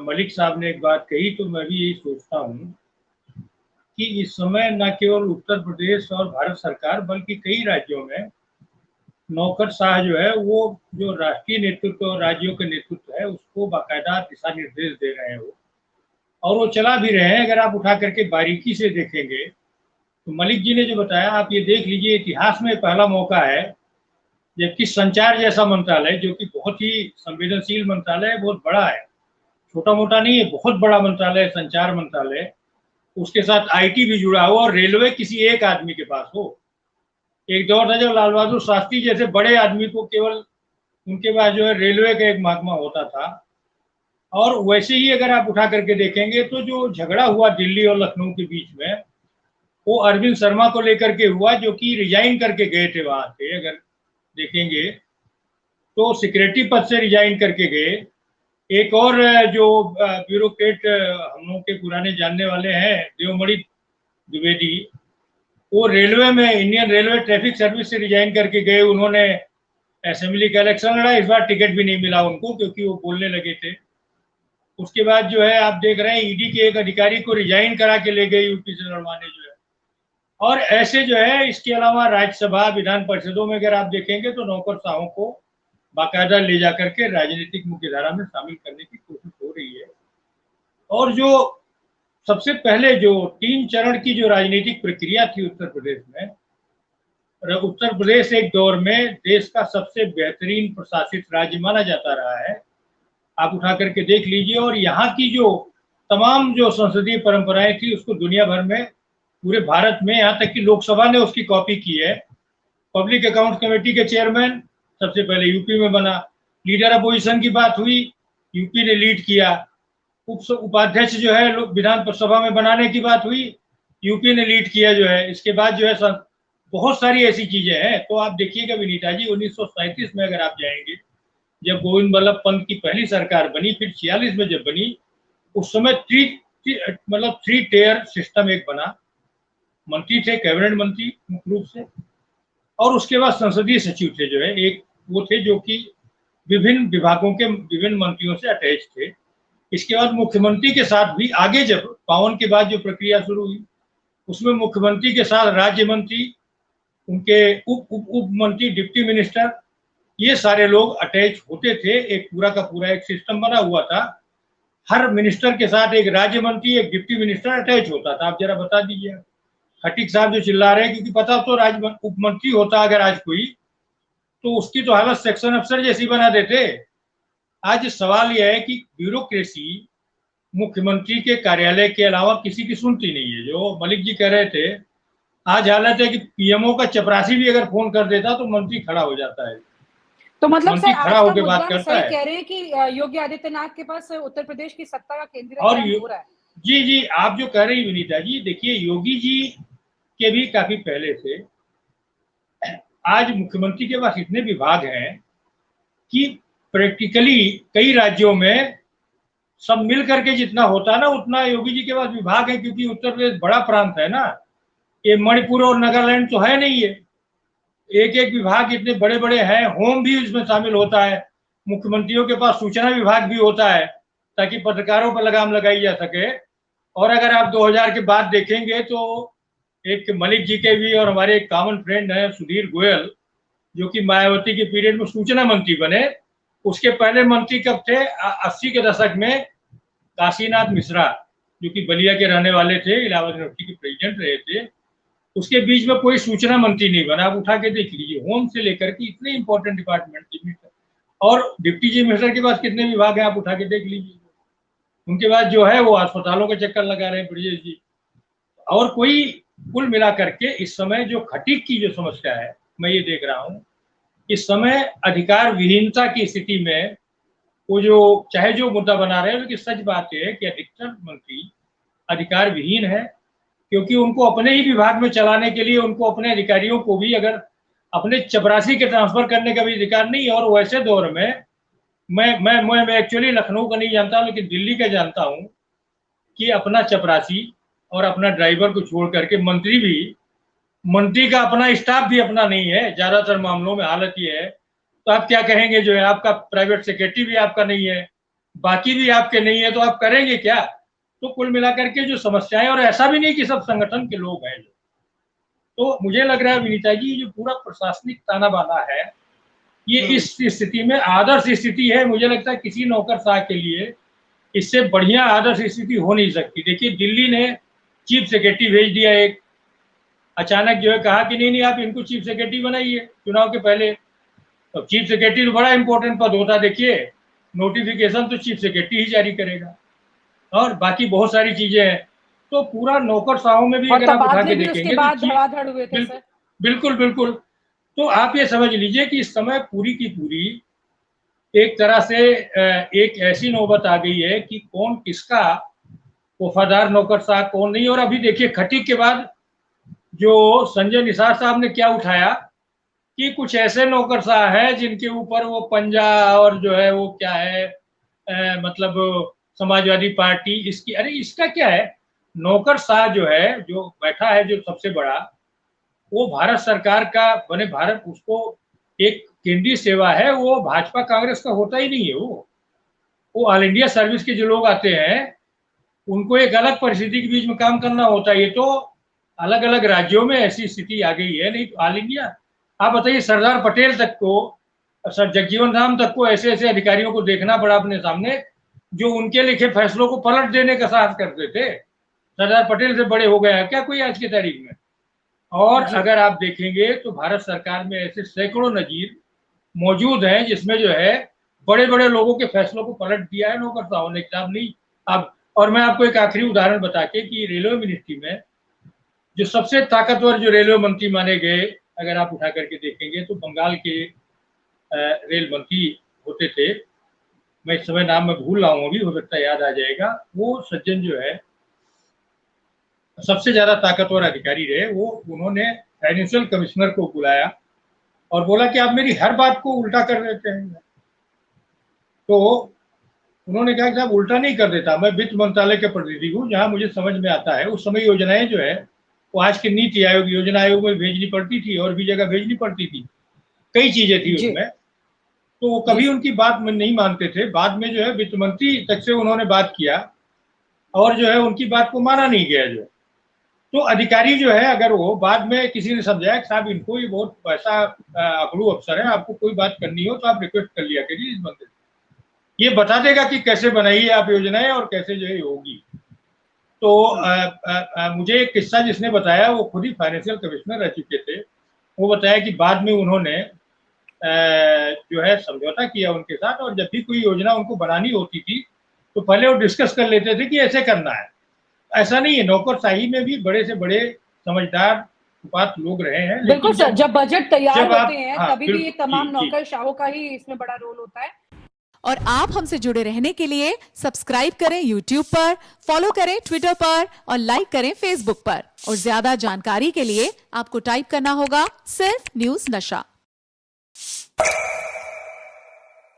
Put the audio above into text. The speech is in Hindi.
मलिक साहब ने एक बात कही तो मैं भी यही सोचता हूँ कि इस समय न केवल उत्तर प्रदेश और भारत सरकार बल्कि कई राज्यों में नौकरशाह जो है वो जो राष्ट्रीय नेतृत्व और राज्यों के नेतृत्व है उसको बाकायदा दिशा निर्देश दे रहे हैं वो, और वो चला भी रहे हैं। अगर आप उठा करके बारीकी से देखेंगे तो मलिक जी ने जो बताया, आप ये देख लीजिए, इतिहास में पहला मौका है जबकि संचार जैसा मंत्रालय, जो कि बहुत ही संवेदनशील मंत्रालय है, बहुत बड़ा है, छोटा मोटा नहीं है, बहुत बड़ा मंत्रालय, संचार मंत्रालय, उसके साथ आईटी भी जुड़ा हो और रेलवे किसी एक आदमी के पास हो। एक दौर था जब लाल बहादुर शास्त्री जैसे बड़े आदमी को केवल उनके पास जो है रेलवे का एक महकमा होता था। और वैसे ही अगर आप उठा करके देखेंगे तो जो झगड़ा हुआ दिल्ली और लखनऊ के बीच में, वो अरविंद शर्मा को लेकर के हुआ, जो कि रिजाइन करके गए थे वहां से। अगर देखेंगे तो सेक्रेटरी पद से रिजाइन करके गए। एक और जो ब्यूरोक्रेट हम लोग के पुराने जानने वाले हैं, देवमणि द्विवेदी, वो रेलवे में इंडियन रेलवे ट्रैफिक सर्विस से रिजाइन करके गए। उन्होंने असेंबली का इलेक्शन लड़ा, इस बार टिकट भी नहीं मिला उनको क्योंकि वो बोलने लगे थे। उसके बाद जो है आप देख रहे हैं ईडी के एक अधिकारी को रिजाइन करा के ले गए यूपी से लड़वाने जो है। और ऐसे जो है, इसके अलावा राज्यसभा विधान परिषदों में अगर आप देखेंगे तो नौकरशाहों को बाकायदा ले जाकर के राजनीतिक मुख्यधारा में शामिल करने की कोशिश हो रही है। और जो सबसे पहले जो 3 चरण की जो राजनीतिक प्रक्रिया थी उत्तर प्रदेश में, उत्तर प्रदेश एक दौर में देश का सबसे बेहतरीन प्रशासित राज्य माना जाता रहा है। आप उठा करके देख लीजिए, और यहाँ की जो तमाम जो संसदीय परंपराएं थी उसको दुनिया भर में, पूरे भारत में, यहाँ तक कि लोकसभा ने उसकी कॉपी की है। पब्लिक अकाउंट कमेटी के चेयरमैन सबसे पहले यूपी में बना। लीडर अपोजिशन की बात हुई, यूपी ने लीड किया। उपाध्यक्ष जो है विधान सभा में बनाने की बात हुई, यूपी ने लीड किया जो है। इसके बाद जो है बहुत सारी ऐसी चीजें हैं। तो आप देखिएगा विनीता जी, 1937 में अगर आप जाएंगे, जब गोविंद बल्लभ पंत की पहली सरकार बनी, फिर 46 में जब बनी, उस समय थ्री टेयर सिस्टम एक बना। मंत्री थे कैबिनेट मंत्री मुख्य रूप से, और उसके बाद संसदीय सचिव थे जो है, एक वो थे जो कि विभिन्न विभागों के विभिन्न मंत्रियों से अटैच थे। इसके बाद मुख्यमंत्री के साथ भी आगे जब 52 के बाद जो प्रक्रिया शुरू हुई, उसमें मुख्यमंत्री के साथ राज्य मंत्री, उनके उप मंत्री, डिप्टी मिनिस्टर, ये सारे लोग अटैच होते थे। एक पूरा का पूरा एक सिस्टम बना हुआ था। हर मिनिस्टर के साथ एक राज्य मंत्री, एक डिप्टी मिनिस्टर अटैच होता था। आप जरा बता दीजिए। खटीक साहब जो चिल्ला रहे हैं, क्योंकि पता तो उप मंत्री होता अगर आज कोई, तो उसकी तो हालत सेक्शन अफसर जैसी बना देते। आज सवाल यह है कि ब्यूरोक्रेसी मुख्यमंत्री के कार्यालय के अलावा किसी की सुनती नहीं है। जो मलिक जी कह रहे थे, आज हालत है कि पीएमओ का चपरासी भी अगर फोन कर देता तो मंत्री खड़ा हो जाता है। तो मतलब सर, खड़ा होकर बात करता है। कह रहे हैं कि योगी आदित्यनाथ के पास उत्तर प्रदेश की सत्ता का केंद्रीकरण हो रहा है। जी, आप जो कह रही विनीता जी, देखिए योगी जी के भी काफी पहले से आज मुख्यमंत्री के पास इतने विभाग हैं कि प्रैक्टिकली कई राज्यों में सब मिल करके जितना होता है ना, उतना योगी जी के पास विभाग है। क्योंकि उत्तर प्रदेश बड़ा प्रांत है ना, ये मणिपुर और नागालैंड तो है नहीं। ये एक एक विभाग इतने बड़े बड़े हैं, होम भी इसमें शामिल होता है। मुख्यमंत्रियों के पास सूचना विभाग भी होता है ताकि पत्रकारों पर लगाम लगाई जा सके। और अगर आप 2000 के बाद देखेंगे तो एक मलिक जी के भी और हमारे एक कॉमन फ्रेंड है सुधीर गोयल, जो कि मायावती के पीरियड में सूचना मंत्री बने। उसके पहले मंत्री कब थे? 80 के दशक में काशीनाथ मिश्रा, जो कि बलिया के रहने वाले थे, इलाहाबाद यूनिवर्सिटी के प्रेसिडेंट रहे थे। उसके बीच में कोई सूचना मंत्री नहीं बना। आप उठा के देख लीजिए, होम से लेकर के इतने इंपॉर्टेंट डिपार्टमेंट, और डिप्टी चीफ मिनिस्टर के पास कितने विभाग हैं आप उठा के देख लीजिए। उनके बाद जो है वो अस्पतालों के चक्कर लगा रहे हैं ब्रजेश जी। और कोई कुल मिला करके इस समय जो खटीक की जो समस्या है, मैं ये देख रहा हूँ इस समय अधिकार विहीनता की स्थिति में वो जो चाहे जो मुद्दा बना रहे हैं, लेकिन सच बात है कि अधिकतर मंत्री अधिकार विहीन है। क्योंकि उनको अपने ही विभाग में चलाने के लिए उनको अपने अधिकारियों को भी अगर अपने चपरासी के ट्रांसफर करने का भी अधिकार नहीं है। और वैसे दौर में मैं एक्चुअली लखनऊ का नहीं जानता, लेकिन दिल्ली का जानता हूं कि अपना चपरासी और अपना ड्राइवर को छोड़ करके मंत्री का अपना स्टाफ भी अपना नहीं है। ज्यादातर मामलों में हालत ये है। तो आप क्या कहेंगे, जो है आपका प्राइवेट सेक्रेटरी भी आपका नहीं है, बाकी भी आपके नहीं है तो आप करेंगे क्या? तो कुल मिलाकर के जो समस्याएं, और ऐसा भी नहीं कि सब संगठन के लोग हैं, तो मुझे लग रहा है विनीता जी, जो पूरा प्रशासनिक ताना बाना है, ये इस स्थिति में आदर्श स्थिति है। मुझे लगता है किसी नौकरशाह के लिए इससे बढ़िया आदर्श स्थिति हो नहीं सकती। देखिए, दिल्ली ने चीफ सेक्रेटरी भेज दिया एक, अचानक जो है कहा कि नहीं नहीं आप इनको चीफ सेक्रेटरी बनाइए चुनाव के पहले। तो चीफ सेक्रेटरी तो बड़ा इंपॉर्टेंट पद होता है, देखिए नोटिफिकेशन तो चीफ सेक्रेटरी ही जारी करेगा, और बाकी बहुत सारी चीजें हैं। तो पूरा नौकरशाहों में भी अगर आप उठा के देखेंगे तो बिल्कुल बिल्कुल। तो आप ये समझ लीजिए कि इस समय पूरी की पूरी एक तरह से एक ऐसी नौबत आ गई है कि कौन किसका वफादार नौकरशाह कौन नहीं। और अभी देखिए खटीक के बाद जो संजय निसार साहब ने क्या उठाया कि कुछ ऐसे नौकरशाह हैं जिनके ऊपर वो पंजा और जो है वो क्या है मतलब समाजवादी पार्टी इसकी, अरे इसका क्या है? नौकरशाह जो है, जो बैठा है जो सबसे बड़ा, वो भारत सरकार का बने, भारत उसको एक केंद्रीय सेवा है, वो भाजपा कांग्रेस का होता ही नहीं है। वो ऑल इंडिया सर्विस के जो लोग आते हैं उनको एक अलग परिस्थिति के बीच में काम करना होता है। ये तो अलग अलग राज्यों में ऐसी स्थिति आ गई है, नहीं तो ऑल इंडिया। आप बताइए, सरदार पटेल तक को, सर जगजीवन राम तक को ऐसे ऐसे अधिकारियों को देखना पड़ा अपने सामने जो उनके लिखे फैसलों को पलट देने का साहस करते थे। सरदार पटेल से बड़े हो गए हैं क्या कोई आज की तारीख में? और अगर आप देखेंगे तो भारत सरकार में ऐसे सैकड़ों नजीर मौजूद हैं जिसमें जो है बड़े बड़े लोगों के फैसलों को पलट दिया है नौकरशाहों ने, किताब नहीं। अब और मैं आपको एक आखिरी उदाहरण बता के कि रेलवे मिनिस्ट्री में जो सबसे ताकतवर जो रेलवे मंत्री माने गए, अगर आप उठा करके देखेंगे तो बंगाल के रेल मंत्री होते थे, मैं इस समय नाम में भूल रहा हूँ, अभी हो सकता है याद आ जाएगा। वो सज्जन जो है सबसे ज्यादा ताकतवर अधिकारी रहे। वो उन्होंने फाइनेंशियल कमिश्नर को बुलाया और बोला कि आप मेरी हर बात को उल्टा कर देते हैं। तो उन्होंने कहा कि साहब उल्टा नहीं कर देता, मैं वित्त मंत्रालय के प्रतिनिधि हूँ, जहां मुझे समझ में आता है। उस समय योजनाएं जो है वो आज के नीति आयोग, योजना आयोग में भेजनी पड़ती थी और भी जगह भेजनी पड़ती थी, कई चीजें थी उसमें। तो वो कभी उनकी बात में नहीं मानते थे। बाद में जो है वित्त मंत्री तक से उन्होंने बात किया और जो है उनकी बात को माना नहीं गया। जो तो अधिकारी जो है, अगर वो बाद में किसी ने समझाया कि साहब इनको ये बहुत पैसा अकड़ू अफसर है, आपको कोई बात करनी हो तो आप रिक्वेस्ट कर लिया करिए इस बंदे, ये बता देगा कि कैसे बनाइए आप योजनाएं और कैसे जो है होगी। तो मुझे एक किस्सा जिसने बताया, वो खुद ही फाइनेंशियल कमिश्नर रह चुके थे, वो बताया कि बाद में उन्होंने जो है समझौता किया उनके साथ, और जब भी कोई योजना उनको बनानी होती थी तो पहले वो डिस्कस कर लेते थे कि ऐसे करना है। ऐसा नहीं है, नौकरशाही में भी बड़े से बड़े समझदार बात लोग रहे हैं। बिल्कुल सर, जब बजट तैयार होते हैं तभी भी ये तमाम जी, नौकरशाहों का ही इसमें बड़ा रोल होता है। और आप हमसे जुड़े रहने के लिए सब्सक्राइब करें YouTube पर, फॉलो करें Twitter पर और लाइक करें Facebook पर। और ज्यादा जानकारी के लिए आपको टाइप करना होगा सिर्फ न्यूज़ नशा।